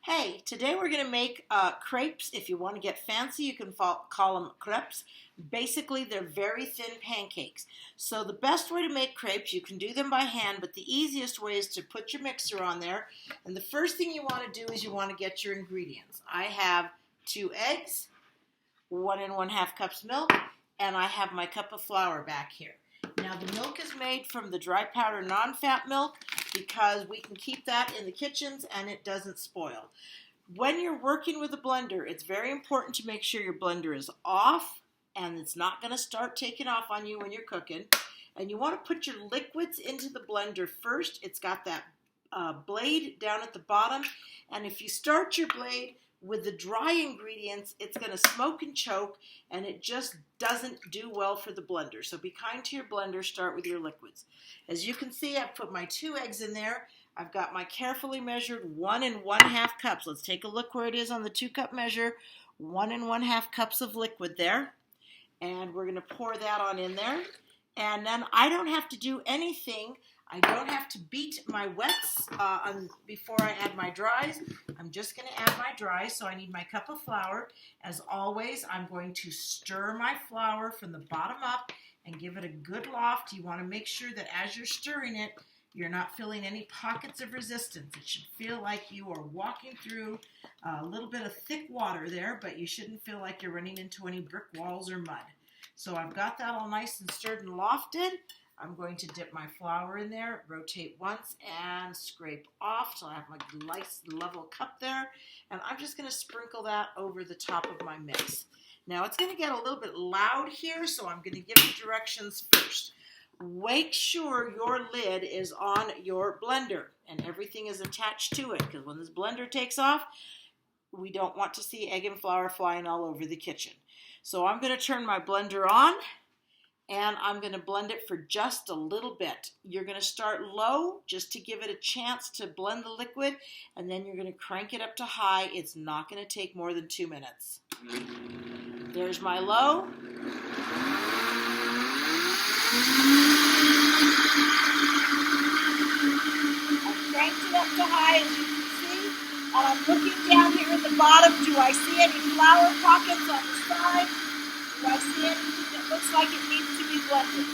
Hey, today we're going to make crepes. If you want to get fancy, you can call them crepes. Basically, they're very thin pancakes. So the best way to make crepes, you can do them by hand, but the easiest way is to put your mixer on there. And the first thing you want to do is you want to get your ingredients. I have 2 eggs, 1 1/2 cups milk, and I have my cup of flour back here. Now the milk is made from the dry powder non-fat milk because we can keep that in the kitchens and it doesn't spoil. When you're working with a blender, it's very important to make sure your blender is off and it's not going to start taking off on you when you're cooking. And you want to put your liquids into the blender first. It's got that blade down at the bottom, and if you start your blade with the dry ingredients, it's going to smoke and choke, and it just doesn't do well for the blender. So be kind to your blender. Start with your liquids. As you can see, I've put my 2 eggs in there. I've got my carefully measured 1 1/2 cups. Let's take a look where it is on the 2-cup measure. 1 1/2 cups of liquid there. And we're going to pour that on in there. And then I don't have to do anything. I don't have to beat my wets before I add my dries. I'm just going to add my dries, so I need my cup of flour. As always, I'm going to stir my flour from the bottom up and give it a good loft. You want to make sure that as you're stirring it, you're not feeling any pockets of resistance. It should feel like you are walking through a little bit of thick water there, but you shouldn't feel like you're running into any brick walls or mud. So I've got that all nice and stirred and lofted. I'm going to dip my flour in there, rotate once, and scrape off. So I have my nice level cup there. And I'm just going to sprinkle that over the top of my mix. Now it's going to get a little bit loud here, so I'm going to give you directions first. Make sure your lid is on your blender and everything is attached to it, because when this blender takes off, we don't want to see egg and flour flying all over the kitchen. So I'm going to turn my blender on, and I'm going to blend it for just a little bit. You're going to start low just to give it a chance to blend the liquid, and then you're going to crank it up to high. It's not going to take more than 2 minutes. There's my low. I've cranked it up to high, as you can see, and I'm looking down here at the bottom. Do I see any flour pockets on the side? Do I see anything that looks like it needs to be blended?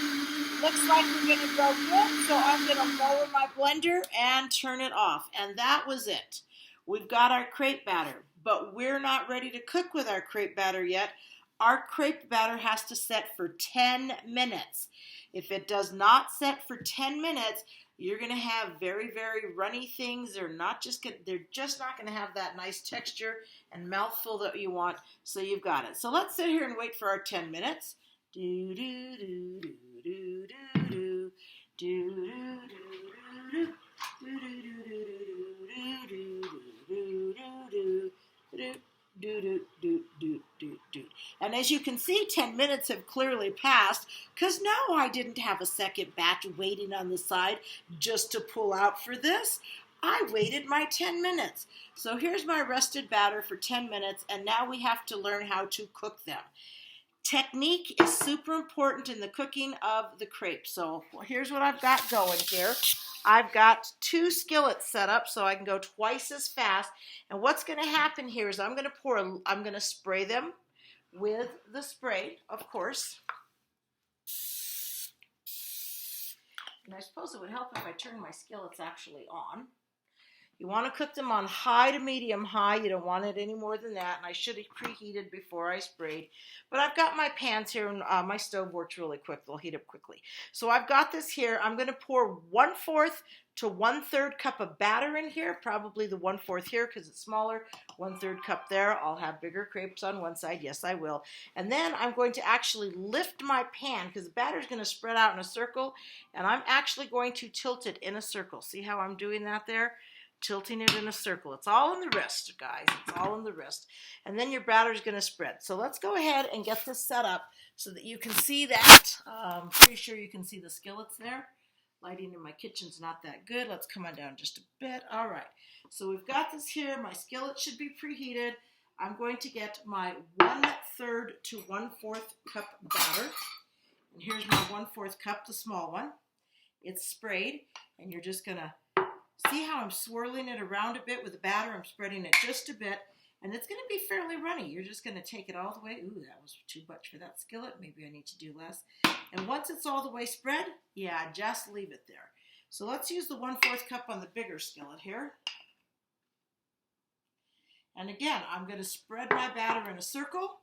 Looks like we're going to go good, so I'm going to lower my blender and turn it off. And that was it. We've got our crepe batter, but we're not ready to cook with our crepe batter yet. Our crepe batter has to set for 10 minutes. If it does not set for 10 minutes, you're going to have very, very runny things. They're just not going to have that nice texture and mouthful that you want. So you've got it. So let's sit here and wait for our 10 minutes. Do do do do do do do do do. And as you can see, 10 minutes have clearly passed, because no, I didn't have a second batch waiting on the side just to pull out for this. I waited my 10 minutes. So here's my rested batter for 10 minutes, and now we have to learn how to cook them. Technique is super important in the cooking of the crepes. So here's what I've got going here. I've got 2 skillets set up so I can go twice as fast. And what's going to happen here is I'm going to spray them with the spray, of course. And I suppose it would help if I turn my skillets actually on. You want to cook them on high to medium high. You don't want it any more than that. And I should have preheated before I sprayed. But I've got my pans here, and my stove works really quick. They'll heat up quickly. So I've got this here. I'm going to pour 1/4 to 1/3 cup of batter in here. Probably the 1/4 here because it's smaller. 1/3 cup there. I'll have bigger crepes on one side. Yes, I will. And then I'm going to actually lift my pan because the batter is going to spread out in a circle. And I'm actually going to tilt it in a circle. See how I'm doing that there? Tilting it in a circle. It's all in the wrist, guys. It's all in the wrist. And then your batter is going to spread. So let's go ahead and get this set up so that you can see that. I'm pretty sure you can see the skillets there. Lighting in my kitchen's not that good. Let's come on down just a bit. All right. So we've got this here. My skillet should be preheated. I'm going to get my 1/3 to 1/4 cup batter. And here's my 1/4 cup, the small one. It's sprayed, and you're just going to See how I'm swirling it around a bit with the batter? I'm spreading it just a bit, and it's going to be fairly runny. You're just going to take it all the way. Ooh, that was too much for that skillet. Maybe I need to do less. And once it's all the way spread, yeah, just leave it there. So let's use the 1/4 cup on the bigger skillet here. And again, I'm going to spread my batter in a circle.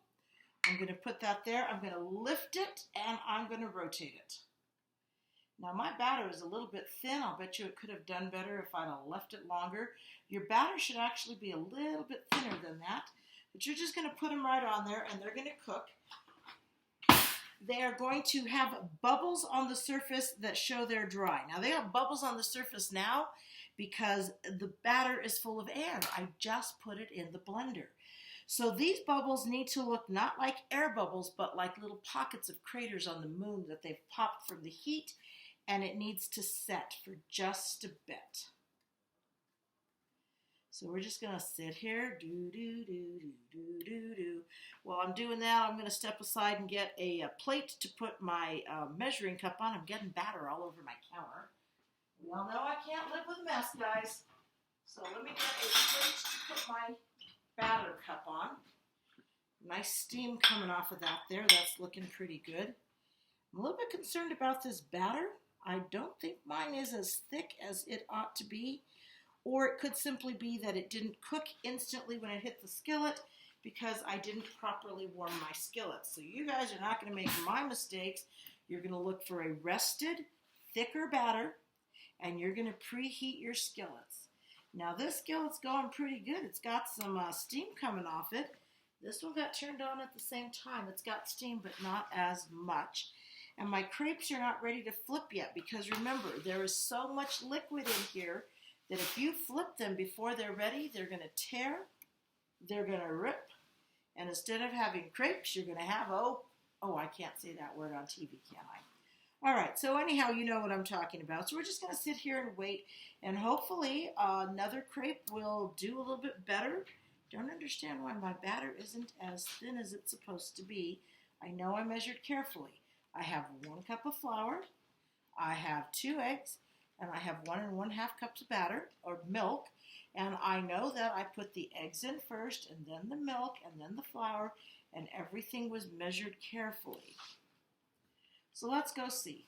I'm going to put that there. I'm going to lift it, and I'm going to rotate it. Now, my batter is a little bit thin. I'll bet you it could have done better if I'd have left it longer. Your batter should actually be a little bit thinner than that. But you're just going to put them right on there, and they're going to cook. They are going to have bubbles on the surface that show they're dry. Now, they have bubbles on the surface now because the batter is full of air. I just put it in the blender. So these bubbles need to look not like air bubbles, but like little pockets of craters on the moon that they've popped from the heat, and it needs to set for just a bit. So we're just going to sit here, do. While I'm doing that, I'm going to step aside and get a plate to put my measuring cup on. I'm getting batter all over my counter. We all know I can't live with a mess, guys. So let me get a plate to put my batter cup on. Nice steam coming off of that there. That's looking pretty good. I'm a little bit concerned about this batter. I don't think mine is as thick as it ought to be. Or it could simply be that it didn't cook instantly when it hit the skillet because I didn't properly warm my skillet. So you guys are not going to make my mistakes. You're going to look for a rested, thicker batter, and you're going to preheat your skillets. Now this skillet's going pretty good. It's got some steam coming off it. This one got turned on at the same time. It's got steam, but not as much. And my crepes are not ready to flip yet because remember, there is so much liquid in here that if you flip them before they're ready, they're going to tear, they're going to rip, and instead of having crepes, you're going to have, oh, I can't say that word on TV, can I? All right, so anyhow, you know what I'm talking about. So we're just going to sit here and wait, and hopefully another crepe will do a little bit better. Don't understand why my batter isn't as thin as it's supposed to be. I know I measured carefully. I have 1 cup of flour, I have 2 eggs, and I have 1 1/2 cups of batter or milk. And I know that I put the eggs in first, and then the milk, and then the flour, and everything was measured carefully. So let's go see.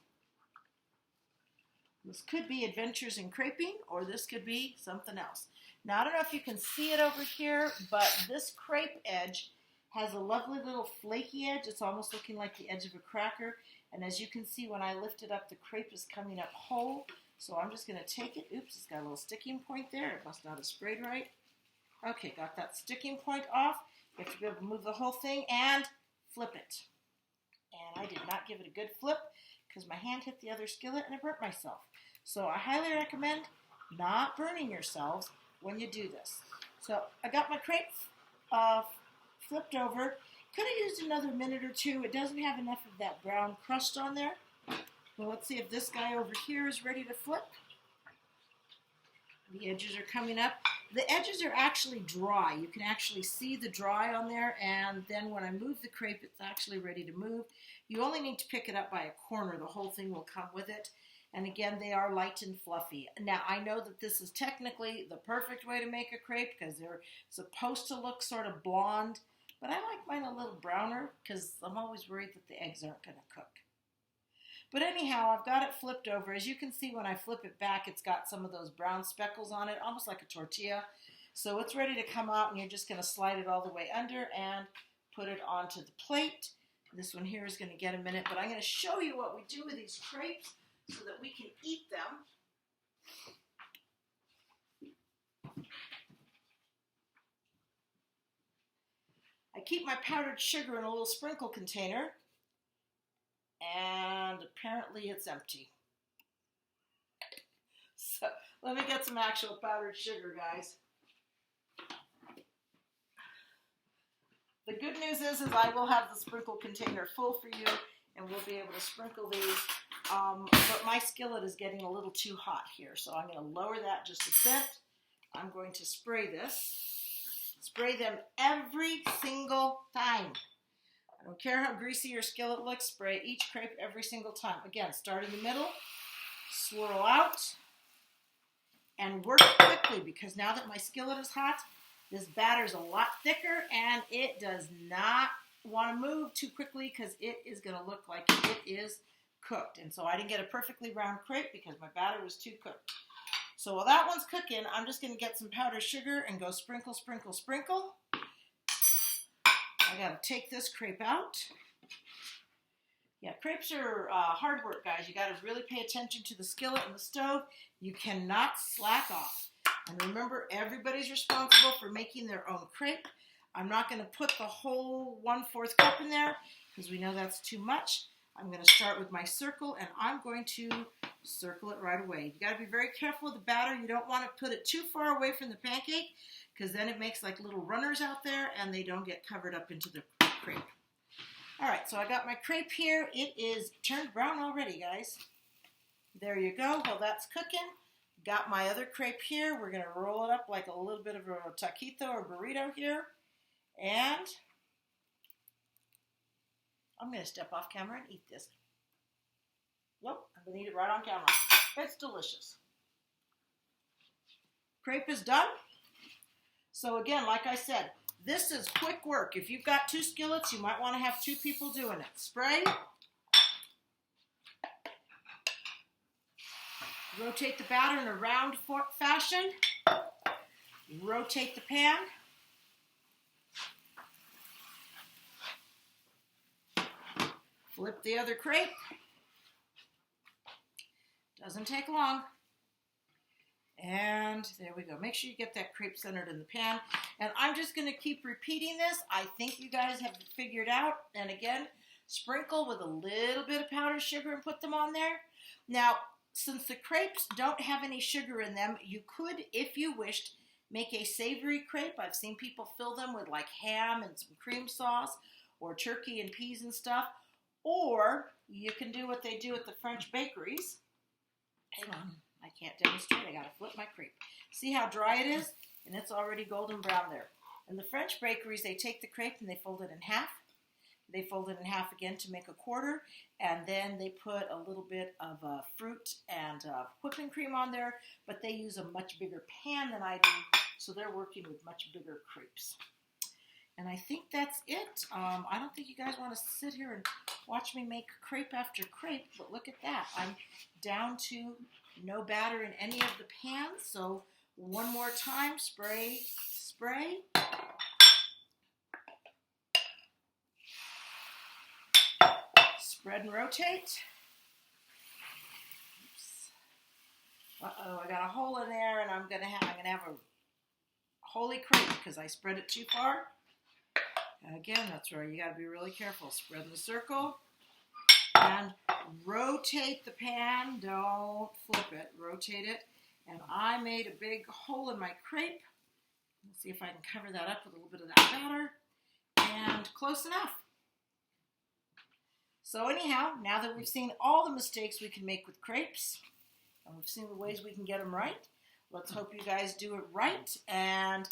This could be Adventures in Creping, or this could be something else. Now, I don't know if you can see it over here, but this crepe edge has a lovely little flaky edge. It's almost looking like the edge of a cracker. And as you can see, when I lift it up, the crepe is coming up whole. So I'm just going to take it. Oops, it's got a little sticking point there. It must not have sprayed right. Okay, got that sticking point off. You have to be able to move the whole thing and flip it. And I did not give it a good flip because my hand hit the other skillet and I burnt myself. So I highly recommend not burning yourselves when you do this. So I got my crepe flipped over. Could have used another minute or two. It doesn't have enough of that brown crust on there. Well, let's see if this guy over here is ready to flip. The edges are coming up. The edges are actually dry. You can actually see the dry on there, and then when I move the crepe, it's actually ready to move. You only need to pick it up by a corner. The whole thing will come with it. And again, they are light and fluffy. Now, I know that this is technically the perfect way to make a crepe because they're supposed to look sort of blonde, but I like mine a little browner because I'm always worried that the eggs aren't going to cook. But anyhow, I've got it flipped over. As you can see, when I flip it back, it's got some of those brown speckles on it, almost like a tortilla. So it's ready to come out, and you're just going to slide it all the way under and put it onto the plate. This one here is going to get a minute, but I'm going to show you what we do with these crepes so that we can eat them. I keep my powdered sugar in a little sprinkle container. And apparently it's empty. So let me get some actual powdered sugar, guys. The good news is I will have the sprinkle container full for you, and we'll be able to sprinkle these. But my skillet is getting a little too hot here, so I'm going to lower that just a bit. I'm going to spray this. Spray them every single time. I don't care how greasy your skillet looks, spray each crepe every single time. Again, start in the middle, swirl out, and work quickly, because now that my skillet is hot, this batter's a lot thicker and it does not want to move too quickly because it is going to look like it is cooked. And so I didn't get a perfectly round crepe because my batter was too cooked. So while that one's cooking, I'm just going to get some powdered sugar and go sprinkle, sprinkle, sprinkle. I got to take this crepe out. Yeah, crepes are hard work, guys. You got to really pay attention to the skillet and the stove. You cannot slack off. And remember, everybody's responsible for making their own crepe. I'm not going to put the whole 1/4 cup in there because we know that's too much. I'm going to start with my circle, and I'm going to circle it right away. You got to be very careful with the batter. You don't want to put it too far away from the pancake because then it makes like little runners out there and they don't get covered up into the crepe. All right, so I got my crepe here. It is turned brown already, guys. There you go. While that's cooking, got my other crepe here. We're going to roll it up like a little bit of a taquito or burrito here. And I'm going to step off camera and eat this. Nope, I'm going to eat it right on camera. It's delicious. Crepe is done. So again, like I said, this is quick work. If you've got 2 skillets, you might want to have 2 people doing it. Spray. Rotate the batter in a round fashion. Rotate the pan. Flip the other crepe. Doesn't take long. And there we go. Make sure you get that crepe centered in the pan. And I'm just going to keep repeating this. I think you guys have it figured out. And again, sprinkle with a little bit of powdered sugar and put them on there. Now, since the crepes don't have any sugar in them, you could, if you wished, make a savory crepe. I've seen people fill them with like ham and some cream sauce or turkey and peas and stuff. Or you can do what they do at the French bakeries. Hang on, I can't demonstrate. I got to flip my crepe. See how dry it is? And it's already golden brown there. In the French bakeries, they take the crepe and they fold it in half. They fold it in half again to make a quarter. And then they put a little bit of fruit and whipping cream on there. But they use a much bigger pan than I do. So they're working with much bigger crepes. And I think that's it. I don't think you guys want to sit here and watch me make crepe after crepe, but look at that. I'm down to no batter in any of the pans. So one more time, spray, spray. Spread and rotate. Oops. Uh-oh, I got a hole in there, and I'm gonna have a holy crepe because I spread it too far. Again, that's right. You got to be really careful. Spread in the circle and rotate the pan. Don't flip it. Rotate it. And I made a big hole in my crepe. Let's see if I can cover that up with a little bit of that batter. And close enough. So anyhow, now that we've seen all the mistakes we can make with crepes, and we've seen the ways we can get them right, let's hope you guys do it right. And